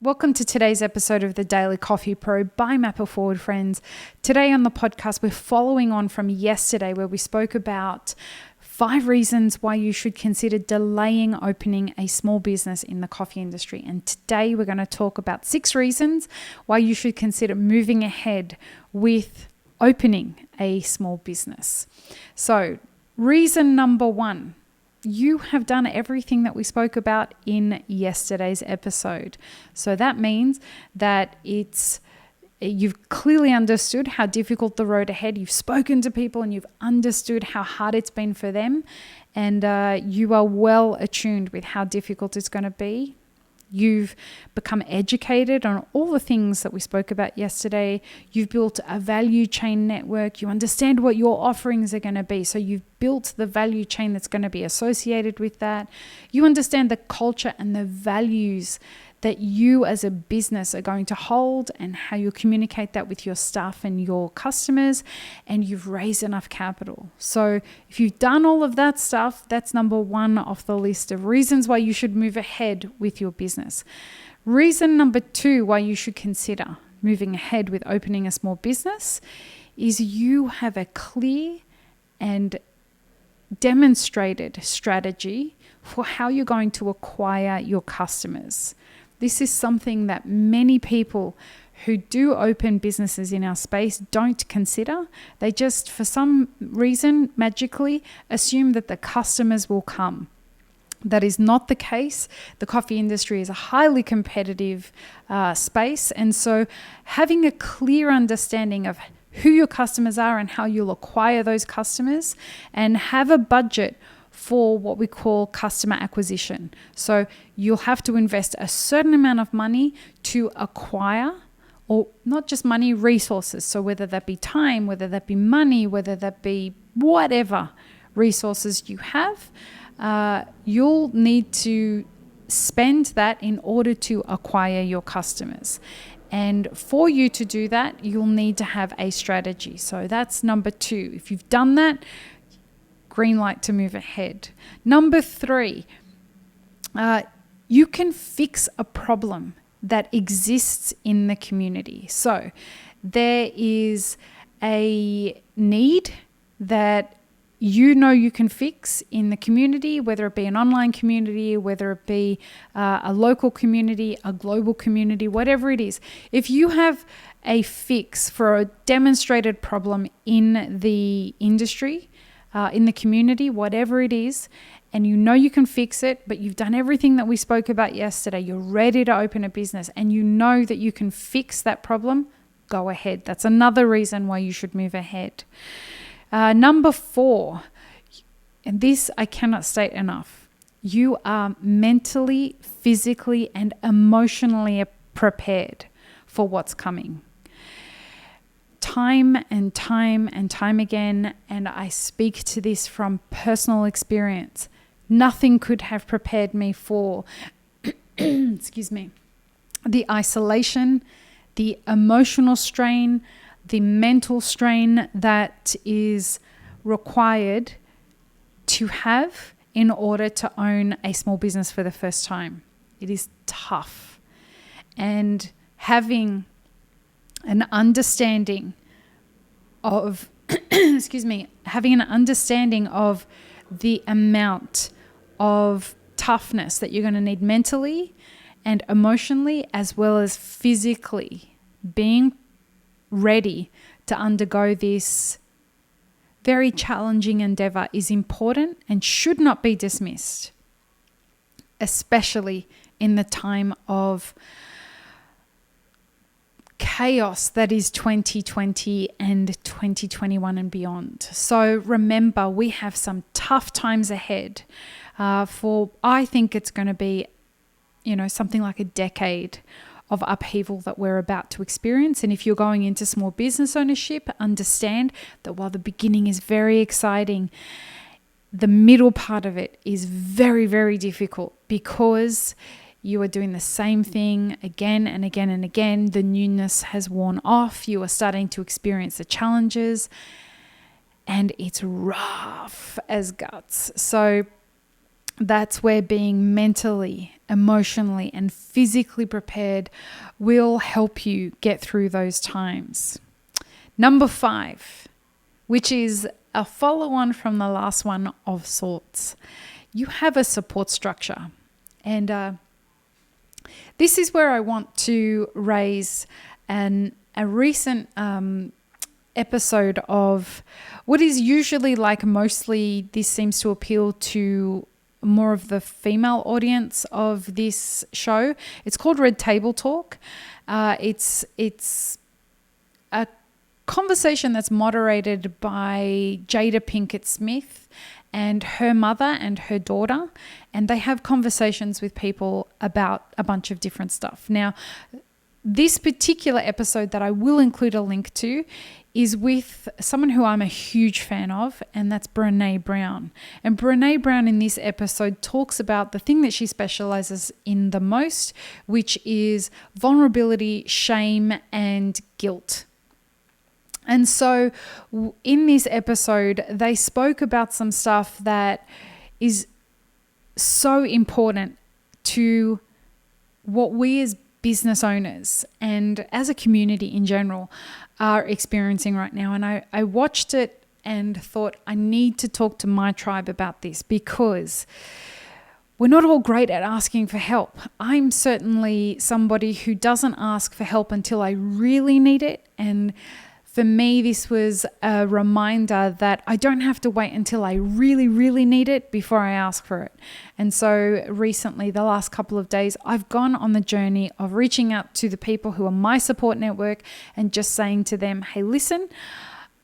Welcome to today's episode of the Daily Coffee Pro by Map It Forward, friends. Today on the podcast, we're following on from yesterday where we spoke about 5 reasons why you should consider delaying opening a small business in the coffee industry. And today we're going to talk about 6 reasons why you should consider moving ahead with opening a small business. So, reason number 1. You have done everything that we spoke about in yesterday's episode. So that means that you've clearly understood how difficult the road ahead. You've spoken to people and you've understood how hard it's been for them. And you are well attuned with how difficult it's going to be. You've become educated on all the things that we spoke about yesterday. You've built a value chain network. You understand what your offerings are going to be. So you've built the value chain that's going to be associated with that. You understand the culture and the values that you as a business are going to hold and how you communicate that with your staff and your customers, and you've raised enough capital. So if you've done all of that stuff, that's number 1 off the list of reasons why you should move ahead with your business. Reason number 2 why you should consider moving ahead with opening a small business is you have a clear and demonstrated strategy for how you're going to acquire your customers. This is something that many people who do open businesses in our space don't consider. They just, for some reason, magically assume that the customers will come. That is not the case. The coffee industry is a highly competitive space. And so having a clear understanding of who your customers are and how you'll acquire those customers, and have a budget for what we call customer acquisition. So you'll have to invest a certain amount of money to acquire, or not just money, resources. So whether that be time, whether that be money, whether that be whatever resources you have, you'll need to spend that in order to acquire your customers. And for you to do that, you'll need to have a strategy. So that's number 2. If you've done that, green light to move ahead. Number 3, you can fix a problem that exists in the community. So there is a need that you can fix in the community, whether it be an online community, whether it be a local community, a global community, whatever it is. If you have a fix for a demonstrated problem in the industry, in the community, whatever it is, and you can fix it, but you've done everything that we spoke about yesterday, you're ready to open a business, and you know that you can fix that problem, go ahead. That's another reason why you should move ahead. Number 4, and this I cannot state enough, you are mentally, physically, and emotionally prepared for what's coming. Time and time again, and I speak to this from personal experience, nothing could have prepared me for excuse me, the isolation, the emotional strain, the mental strain that is required to have in order to own a small business for the first time. It is tough. And having an understanding of having an understanding of the amount of toughness that you're going to need mentally and emotionally, as well as physically, being ready to undergo this very challenging endeavor is important and should not be dismissed, especially in the time of chaos that is 2020 and 2021 and beyond. So remember, we have some tough times ahead. I think it's going to be, something like a decade of upheaval that we're about to experience. And if you're going into small business ownership, understand that while the beginning is very exciting, the middle part of it is very, very difficult because you are doing the same thing again and again and again. The newness has worn off. You are starting to experience the challenges, and it's rough as guts. So that's where being mentally, emotionally, and physically prepared will help you get through those times. Number 5, which is a follow-on from the last one of sorts. You have a support structure. And this is where I want to raise a recent episode of what is usually like, mostly this seems to appeal to more of the female audience of this show. It's called Red Table Talk. It's a conversation that's moderated by Jada Pinkett Smith and her mother and her daughter, and they have conversations with people about a bunch of different stuff. Now, this particular episode that I will include a link to is with someone who I'm a huge fan of, and that's Brene Brown. And Brene Brown in this episode talks about the thing that she specializes in the most, which is vulnerability, shame, and guilt. And so in this episode, they spoke about some stuff that is so important to what we as business owners and as a community in general are experiencing right now. And I watched it and thought, I need to talk to my tribe about this, because we're not all great at asking for help. I'm certainly somebody who doesn't ask for help until I really need it. And for me, this was a reminder that I don't have to wait until I really, really need it before I ask for it. And so recently, the last couple of days, I've gone on the journey of reaching out to the people who are my support network and just saying to them, hey, listen,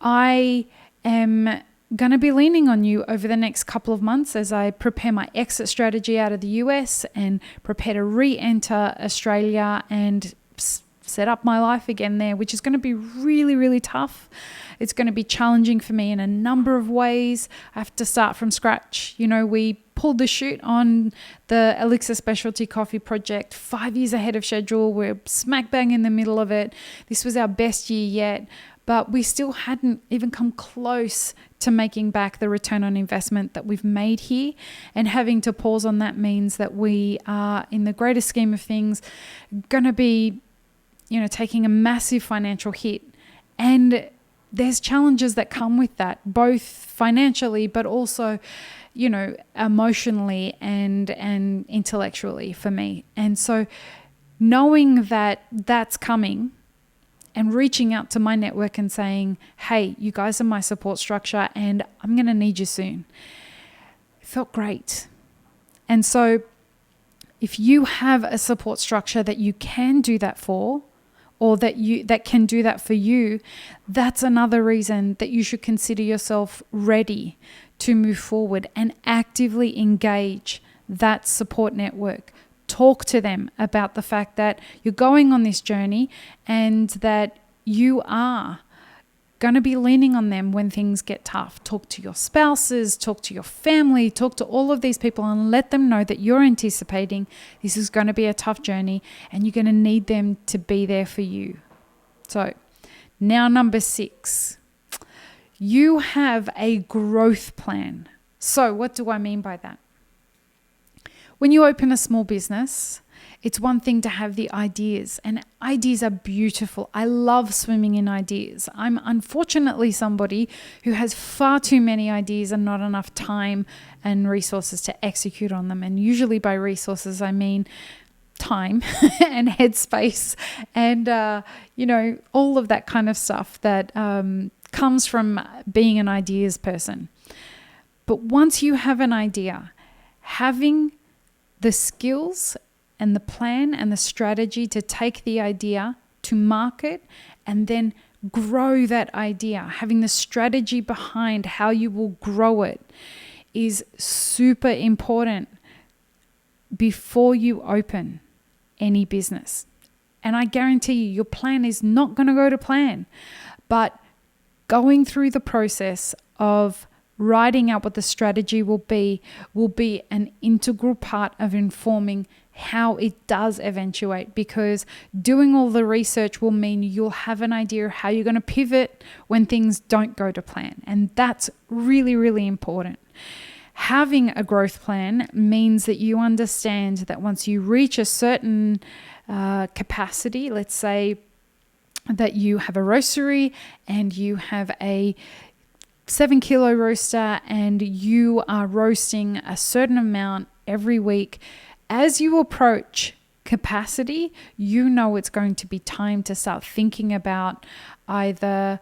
I am going to be leaning on you over the next couple of months as I prepare my exit strategy out of the US and prepare to re-enter Australia and set up my life again there, which is going to be really, really tough. It's going to be challenging for me in a number of ways. I have to start from scratch. You know, we pulled the chute on the Elixir Specialty Coffee project 5 years ahead of schedule. We're smack bang in the middle of it. This was our best year yet, but we still hadn't even come close to making back the return on investment that we've made here. And having to pause on that means that we are, in the greater scheme of things, going to be taking a massive financial hit. And there's challenges that come with that, both financially, but also, emotionally and intellectually for me. And so knowing that that's coming and reaching out to my network and saying, hey, you guys are my support structure and I'm going to need you soon, it felt great. And so if you have a support structure that you can do that for, or that can do that for you, that's another reason that you should consider yourself ready to move forward and actively engage that support network. Talk to them about the fact that you're going on this journey and that you are going to be leaning on them when things get tough. Talk to your spouses, talk to your family, talk to all of these people and let them know that you're anticipating this is going to be a tough journey and you're going to need them to be there for you. So now number 6, you have a growth plan. So what do I mean by that? When you open a small business, it's one thing to have the ideas, and ideas are beautiful. I love swimming in ideas. I'm unfortunately somebody who has far too many ideas and not enough time and resources to execute on them. And usually by resources, I mean time and headspace and, all of that kind of stuff that comes from being an ideas person. But once you have an idea, having the skills and the plan and the strategy to take the idea to market and then grow that idea, having the strategy behind how you will grow it is super important before you open any business. And I guarantee you, your plan is not going to go to plan, but going through the process of writing out what the strategy will be an integral part of informing how it does eventuate, because doing all the research will mean you'll have an idea of how you're going to pivot when things don't go to plan. And that's really, really important. Having a growth plan means that you understand that once you reach a certain capacity, let's say that you have a roastery and you have a 7-kilo roaster and you are roasting a certain amount every week. As you approach capacity, you know it's going to be time to start thinking about either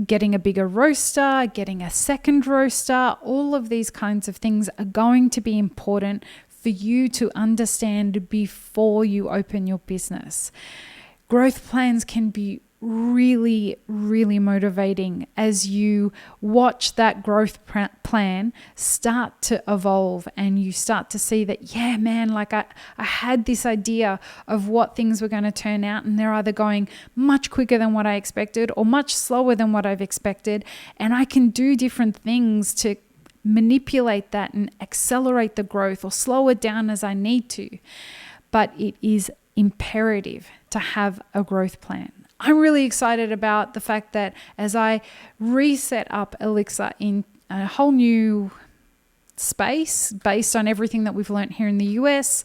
getting a bigger roaster, getting a second roaster. All of these kinds of things are going to be important for you to understand before you open your business. Growth plans can be really, really motivating as you watch that growth plan start to evolve and you start to see that, yeah, man, like I had this idea of what things were going to turn out, and they're either going much quicker than what I expected or much slower than what I've expected. And I can do different things to manipulate that and accelerate the growth or slow it down as I need to. But it is imperative to have a growth plan. I'm really excited about the fact that as I reset up Elixir in a whole new space based on everything that we've learned here in the US,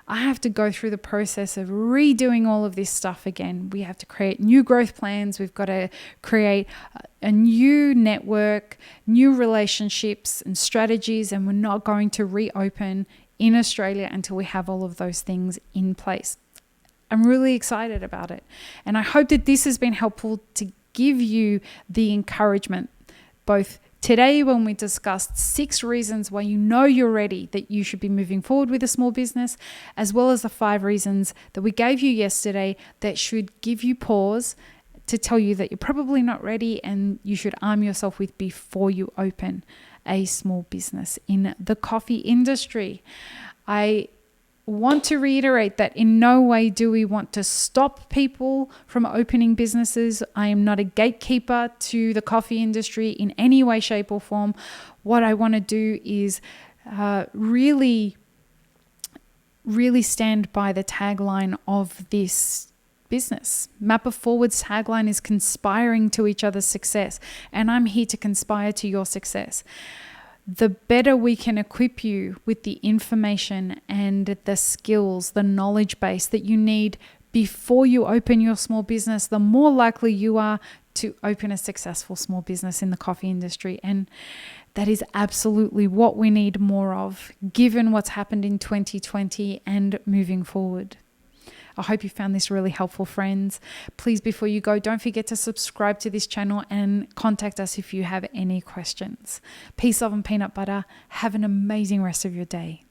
I have to go through the process of redoing all of this stuff again. We have to create new growth plans. We've got to create a new network, new relationships and strategies, and we're not going to reopen in Australia until we have all of those things in place. I'm really excited about it. And I hope that this has been helpful to give you the encouragement, both today when we discussed 6 reasons why you know you're ready that you should be moving forward with a small business, as well as the 5 reasons that we gave you yesterday that should give you pause to tell you that you're probably not ready and you should arm yourself with before you open a small business in the coffee industry. I want to reiterate that in no way do we want to stop people from opening businesses. I am not a gatekeeper to the coffee industry in any way, shape, or form. What I want to do is really stand by the tagline of this business. Map It Forward's tagline is conspiring to each other's success, and I'm here to conspire to your success. The better we can equip you with the information and the skills, the knowledge base that you need before you open your small business, the more likely you are to open a successful small business in the coffee industry. And that is absolutely what we need more of, given what's happened in 2020 and moving forward. I hope you found this really helpful, friends. Please, before you go, don't forget to subscribe to this channel and contact us if you have any questions. Peace, love, and peanut butter. Have an amazing rest of your day.